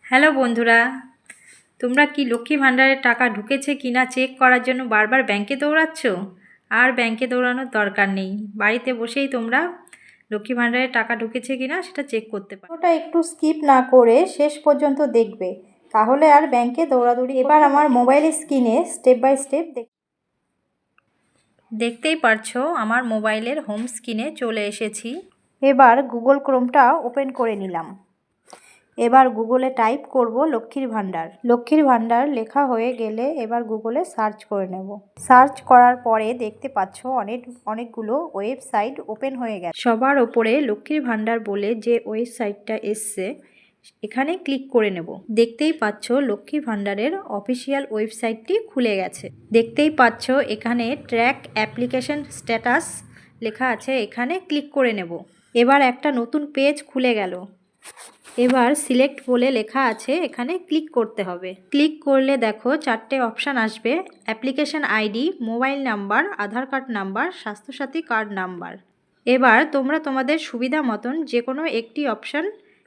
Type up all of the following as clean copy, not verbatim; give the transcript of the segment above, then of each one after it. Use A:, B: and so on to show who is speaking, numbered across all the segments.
A: Hello বন্ধুরা, তোমরা কি লক্ষ্মী ভাণ্ডারের টাকা ঢুকেছে কিনা চেক করার জন্য বারবার ব্যাংকে দৌড়াচ্ছ? আর ব্যাংকে দৌড়ানোর দরকার নেই, বাড়িতে বসেই তোমরা লক্ষ্মী ভাণ্ডারের টাকা ঢুকেছে কিনা সেটা চেক করতে পারো।
B: ওটা একটু স্কিপ না করে শেষ পর্যন্ত দেখবে, তাহলে আর ব্যাংকে দৌড়াদৌড়ি। এবার আমার মোবাইলের স্ক্রিনে স্টেপ বাই স্টেপ
A: দেখতেই পারছো, আমার মোবাইলের হোম স্ক্রিনে চলে এসেছি।
B: এবার গুগল ক্রোমটা ওপেন করে নিলাম। এবার গুগলে টাইপ করব লক্ষ্মীর ভাণ্ডার। লক্ষ্মীর ভাণ্ডার লেখা হয়ে গেলে এবার গুগলে সার্চ করে নেব। সার্চ করার পরে দেখতে পাচ্ছ অনেকগুলো ওয়েবসাইট ওপেন হয়ে গেছে।
A: সবার ওপরে লক্ষ্মীর ভাণ্ডার বলে যে ওয়েবসাইটটা এসছে, এখানে ক্লিক করে নেব। দেখতেই পাচ্ছ লক্ষ্মী ভাণ্ডারের অফিসিয়াল ওয়েবসাইটটি খুলে গেছে। দেখতেই পাচ্ছ এখানে ট্র্যাক অ্যাপ্লিকেশন স্ট্যাটাস লেখা আছে, এখানে ক্লিক করে নেব। এবার একটা নতুন পেজ খুলে গেল। এবার সিলেক্ট বলে লেখা আছে, এখানে ক্লিক করতে হবে। ক্লিক করলে দেখো 4টে অপশান আসবে: application ID, mobile number, Aadhaar card number, Swasthyasathi card number. এবার তোমরা তোমাদের সুবিধা মতন যে কোনো একটি অপশান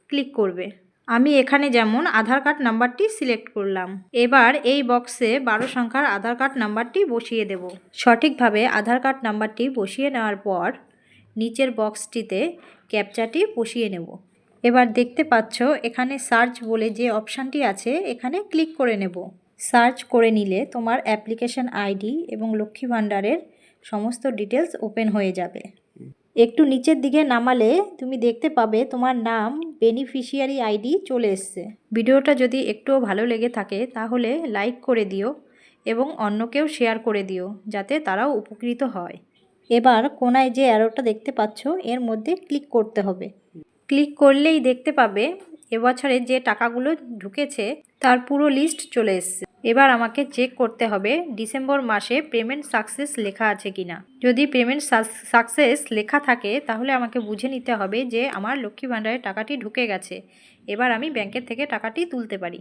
A: ক্লিক করবে। আমি এখানে যেমন আধার কার্ড নাম্বারটি সিলেক্ট করলাম। এবার এই বক্সে 12 সংখ্যার আধার কার্ড নাম্বারটি বসিয়ে দেব। সঠিকভাবে আধার কার্ড নাম্বারটি বসিয়ে নেওয়ার পর নিচের বক্সটিতে ক্যাপচাটি বসিয়ে নেব। এবার দেখতে পাচ্ছ এখানে সার্চ বলে যে অপশানটি আছে, এখানে ক্লিক করে নেব। সার্চ করে নিলে তোমার অ্যাপ্লিকেশন আইডি এবং লক্ষ্মী ভাণ্ডারের সমস্ত ডিটেলস ওপেন হয়ে যাবে। একটু নিচের দিকে নামালে তুমি দেখতে পাবে তোমার নাম, বেনিফিশিয়ারি আইডি চলে এসছে। ভিডিওটা যদি একটুও ভালো লেগে থাকে তাহলে লাইক করে দিও এবং অন্যকেও শেয়ার করে দিও, যাতে তারাও উপকৃত হয়।
B: এবার কোনায় যে অ্যারোটা দেখতে পাচ্ছ এর মধ্যে ক্লিক করতে হবে।
A: ক্লিক করলেই দেখতে পাবে এবছরে যে টাকাগুলো ঢুকেছে তার পুরো লিস্ট চলে এসছে। এবার আমাকে চেক করতে হবে ডিসেম্বর মাসে পেমেন্ট সাকসেস লেখা আছে কিনা। যদি পেমেন্ট সাকসেস লেখা থাকে তাহলে আমাকে বুঝে নিতে হবে যে আমার লক্ষ্মী ভাণ্ডারের টাকাটি ঢুকে গেছে। এবার আমি ব্যাংকের থেকে টাকাটি তুলতে পারি।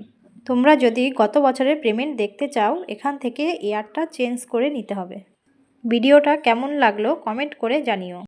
B: তোমরা যদি গত বছরের পেমেন্ট দেখতে চাও, এখান থেকে ইয়ারটা চেঞ্জ করে নিতে হবে।
A: ভিডিওটা কেমন লাগলো কমেন্ট করে জানিও।